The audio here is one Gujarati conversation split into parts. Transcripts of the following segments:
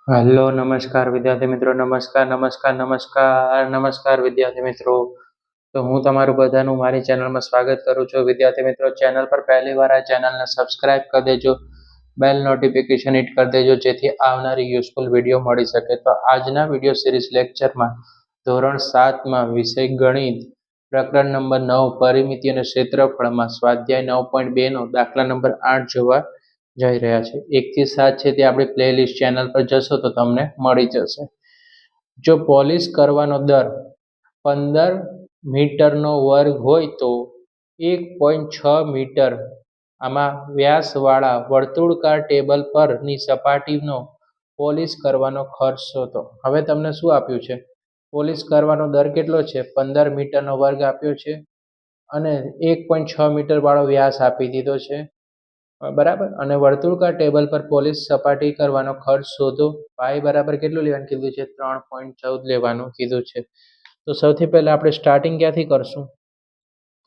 હેલો નમસ્કાર વિદ્યાર્થી મિત્રો. નમસ્કાર વિદ્યાર્થી મિત્રો. તો હું તમારું બધાનું મારી ચેનલમાં સ્વાગત કરું છું. વિદ્યાર્થી મિત્રો, ચેનલ પર પહેલી વાર આ ચેનલને સબસ્ક્રાઇબ કરી દેજો, બેલ નોટિફિકેશન હિટ કરી દેજો, જેથી આવનારી યુઝફુલ વિડીયો મળી શકે. તો આજના વિડીયો સિરીઝ લેક્ચરમાં ધોરણ 7માં વિષય ગણિત પ્રકરણ નંબર 9 પરિમિતિ અને ક્ષેત્રફળમાં સ્વાધ્યાય 9.2 નો દાખલા નંબર 8 જોવા જઈ રહ્યા છે. 1 થી 7 છે તે આપણી પ્લેલિસ્ટ ચેનલ પર જશો તો તમને મળી જશે. જો પોલિશ કરવાનો દર 15 મીટરનો વર્ગ હોય તો 1.6 મીટર આમાં વ્યાસવાળા વર્તુળાકાર ટેબલ પરની સપાટીનો પોલિશ કરવાનો ખર્ચ શોધો. હવે તમને શું આપ્યું છે? પોલિશ કરવાનો દર કેટલો છે? 15 મીટરનો વર્ગ આપ્યો છે અને 1.6 મીટર વાળો વ્યાસ આપી દીધો છે, બરાબર. અને વર્તુળાકાર ટેબલ પર પોલિશ સપાટી કરવાનો ખર્ચ શોધો. પાઈ બરાબર કેટલું લેવાનું કીધું છે? 3.14 લેવાનું કીધું છે. તો સૌથી પહેલા આપણે સ્ટાર્ટિંગ ક્યાંથી કરશું?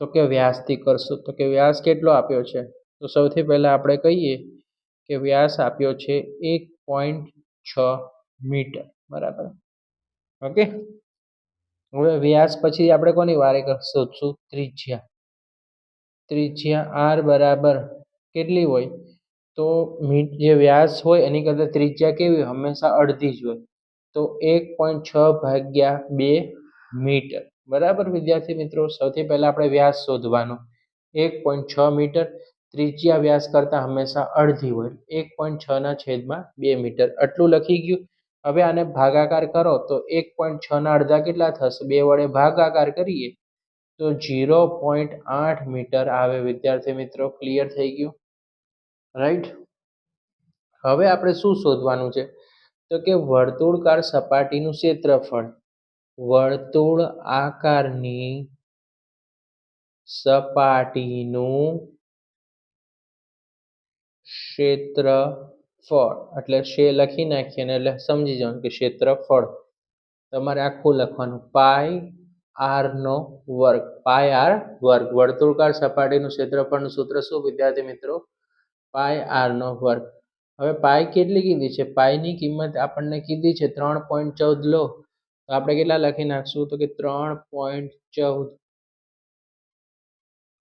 તો કે વ્યાસથી કરશું. તો કે વ્યાસ કેટલો આપ્યો છે? તો સૌથી પહેલા આપણે કહીએ કે વ્યાસ આપ્યો છે 1.6 મીટર, બરાબર. ઓકે. હવે વ્યાસ પછી આપણે કોની વારે શોધશું? ત્રિજ્યા. ત્રિજ્યા આર બરાબર કેટલી હોય? તો જે વ્યાસ હોય એની કરતાં ત્રિજ્યા કેવી? હંમેશા અડધી જ હોય. તો 1.6 ભાગ્યા 2 મીટર, બરાબર. વિદ્યાર્થી મિત્રો, સૌથી પહેલા આપણે વ્યાસ શોધવાનો. 1.6 મીટર. ત્રિજ્યા વ્યાસ કરતાં હંમેશા અડધી હોય. 1.6/2 મીટર. આટલું લખી ગયું. હવે આને ભાગાકાર કરો તો 1.6 ના અડધા કેટલા થશે? 2 વડે ભાગાકાર કરીએ તો 0.8 મીટર આવે. વિદ્યાર્થી મિત્રો, ક્લિયર થઈ ગયું? રાઈટ. હવે આપણે શું શોધવાનું છે? તો કે વર્તુળાકાર સપાટીનું ક્ષેત્રફળ. વર્તુળ આકારની સપાટીનું ક્ષેત્રફળ, એટલે લખી નાખીએ ને એટલે સમજી જવાનું કે ક્ષેત્રફળ. તમારે આખું લખવાનું. પાઈ આર નો વર્ગ. પાઈ આર વર્ગ. વર્તુળાકાર સપાટીનું ક્ષેત્રફળનું સૂત્ર શું વિદ્યાર્થી મિત્રો? પાઈ આર નો વર્ગ. હવે પાઈ કેટલી કીધી છે? પાઈની કિંમત આપણને કીધી છે 3.14 લો. તો આપણે કેટલા લખી નાખશું? તો કે 3.14.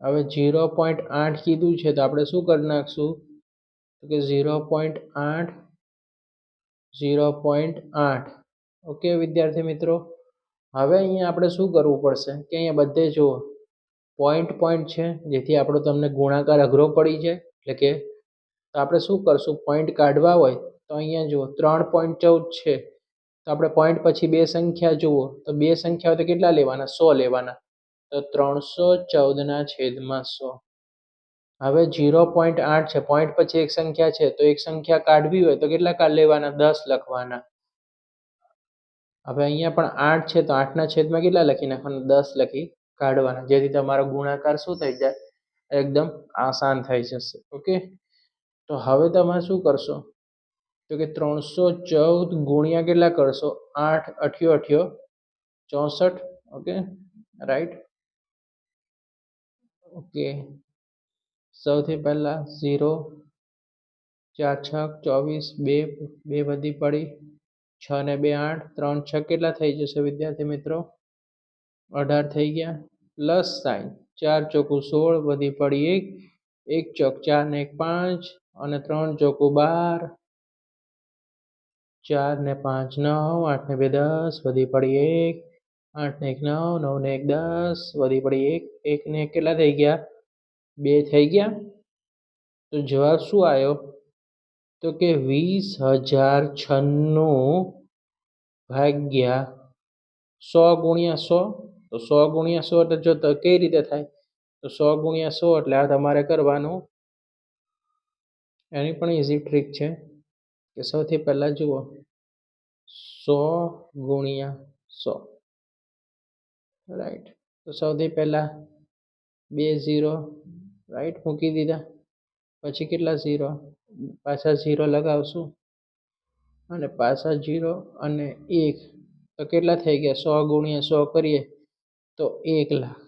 હવે 0.8 કીધું છે તો આપણે શું કરી નાખશું? તો કે 0.8. ઓકે વિદ્યાર્થી મિત્રો. હવે અહીંયા આપણે શું કરવું પડશે કે અહીંયા બધે જુઓ પોઈન્ટ છે, જેથી આપણો તમને ગુણાકાર અઘરો પડી જાય. એટલે કે તો આપણે શું કરશું? પોઈન્ટ કાઢવા હોય તો અહીંયા જુઓ 3.14 છે, તો આપણે પોઈન્ટ પછી બે સંખ્યા જુઓ તો બે સંખ્યાઓ તો કેટલા લેવાના? 100 લેવાના. તો 314/100. હવે 0.8 છે, પોઈન્ટ પછી એક સંખ્યા છે, તો એક સંખ્યા કાઢવી હોય તો કેટલા લેવાના? 10 લખવાના. હવે અહીંયા પણ 8 છે, તો 8/છેદમાં કેટલા લખી નાખવાના? 10 લખી કાઢવાના, જેથી તમારો ગુણાકાર શું થઈ જાય? એકદમ આસાન થઈ જશે. ઓકે. તો હવે તમે શું કરશો? તો કે 314 ગુણ્યા કેટલા કરશો? 8 × 8 = 64. Okay, right. ઓકે. સૌથી પહેલા 0, 4 × 6 = 24, 2 વધી પડી, 6 ને 2 8, 3 6 કેટલા થઈ જશે વિદ્યાર્થી મિત્રો? 18 થઈ ગયા. પ્લસ સાઇન 4 × 16 વધી પડી 1, 1 ચોક 4 ને 1 5 અને 3 ચોક 12, 4 ને 5 9, 8 ને 2 10 વધી પડી 1, 8 ને 1 9, 9 ને 1 10 વધી પડી 1, 1 ને 1 કેટલા થઈ ગયા? 2 થઈ ગયા. તો જવાબ શું આવ્યો? તો કે 20,096 ભાગ્યા 100 × 100. તો 100 × 100 એટલે જો તો કઈ રીતે થાય? તો 100 × 100 એટલે આ તમારે કરવાનું. એની પણ ઇઝી ટ્રીક છે કે સૌથી પહેલા જુઓ 100 × 100, રાઈટ. તો સૌથી પહેલા 2 0, રાઈટ, મૂકી દીધા. પછી કેટલા 0? પાછા 0 લગાવશું અને પાછા 0 અને 1, તો કેટલા થઈ ગયા? 100 × 100 કરીએ તો 1 લાખ.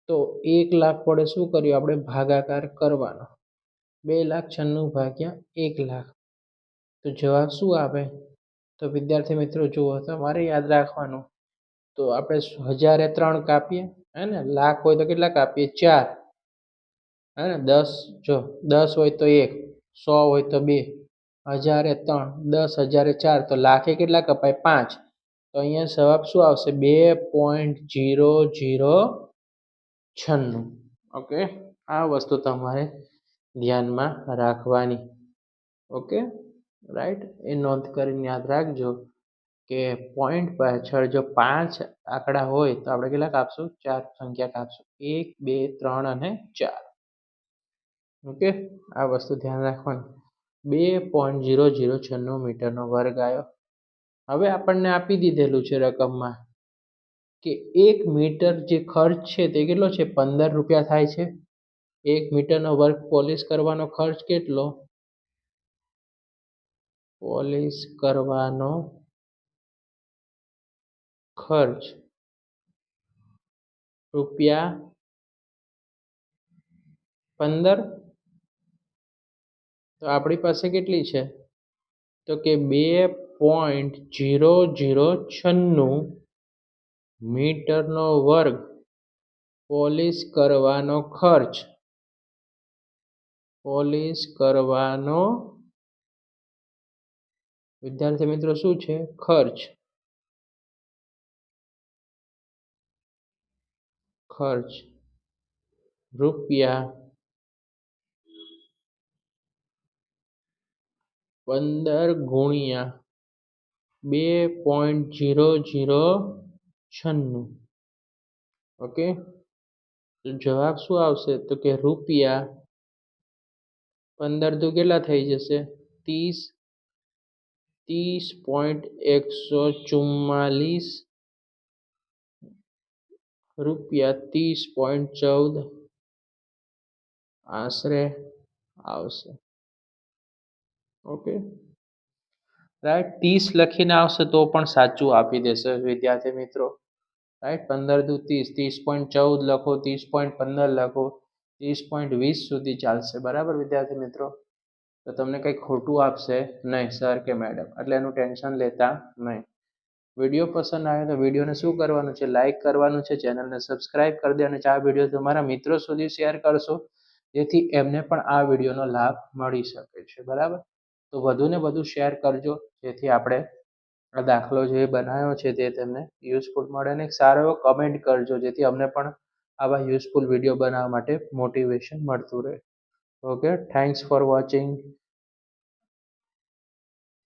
તો 1 લાખ વડે શું કર્યું? આપણે ભાગાકાર કરવાનો. 2,96,000 ભાગ્યા 1 લાખ. તો જવાબ શું આવે? તો વિદ્યાર્થી મિત્રો જુઓ, તમારે યાદ રાખવાનું, તો આપણે 1003 કાપીએ, હે ને, લાખ હોય તો કેટલા કાપીએ? 4, હે ને, 10, જો 10 હોય તો 1, 100 હોય તો 2, 1003, 10,004, તો લાખે કેટલા કપાય? 5. તો અહીંયા જવાબ શું આવશે? 2.0096. ઓકે, આ વસ્તુ તમારે ધ્યાનમાં રાખવાની. ઓકે, રાઈટ, એ નોંધ કરીને યાદ રાખજો કે પોઈન્ટ પાછળ જો 5 આંકડા હોય તો આપણે કેટલા કાપશું? 4 સંખ્યા કાપશું. 1, 2, 3 અને 4. ઓકે, આ વસ્તુ ધ્યાન રાખવાની. 2.0096 મીટરનો વર્ગ આવ્યો. હવે આપણને આપી દીધેલું છે રકમમાં કે 1 મીટર જે ખર્ચ છે તે કેટલો છે? 15 રૂપિયા થાય છે. 1 મીટરનો વર્ગ પોલિશ કરવાનો ખર્ચ કેટલો? પોલિશ કરવાનો ખર્ચ રૂપિયા 15. તો આપણી પાસે કેટલી છે? તો કે 2.0096 મીટરનો વર્ગ પોલિશ કરવાનો ખર્ચ. પોલિશ કરવાનો વિદ્યાર્થી મિત્રો શું છે? ખર્ચ. ખર્ચ રૂપિયા 15 ગુણ્યા 2.0096. ઓકે, તો જવાબ શું આવશે? તો કે રૂપિયા 15 તો કેટલા થઈ જશે? 30. 30.144 રૂપિયા 30.14 આશરે આવશે. ઓકે, રાઈટ, 30 લખીને આવશે તો પણ સાચું આપી દેશે વિદ્યાર્થી મિત્રો. રાઈટ, 15 દુ 30, 30.14 લખો, 30.15 લખો, 30.20 સુધી ચાલશે. બરાબર વિદ્યાર્થી મિત્રો? તો તમને કંઈ ખોટું આપશે નહીં સર કે મેડમ, એટલે એનું ટેન્શન લેતા નહીં. વિડીયો પસંદ આવે તો વિડીયોને શું કરવાનું છે? લાઇક કરવાનું છે, ચેનલને સબસ્ક્રાઇબ કરી દે અને આ વિડીયો તમારા મિત્રો સુધી શેર કરશો, જેથી એમને પણ આ વિડીયોનો લાભ મળી શકે છે. બરાબર, તો વધુને વધુ શેર કરજો, જેથી આપણે આ દાખલો જે બનાવ્યો છે તે તેમને યુઝફુલ મળે. અને એક સારો એવો કમેન્ટ કરજો, જેથી અમને પણ આવા યુઝફુલ વિડીયો બનાવવા માટે મોટિવેશન મળતું રહે. Okay, thanks for watching.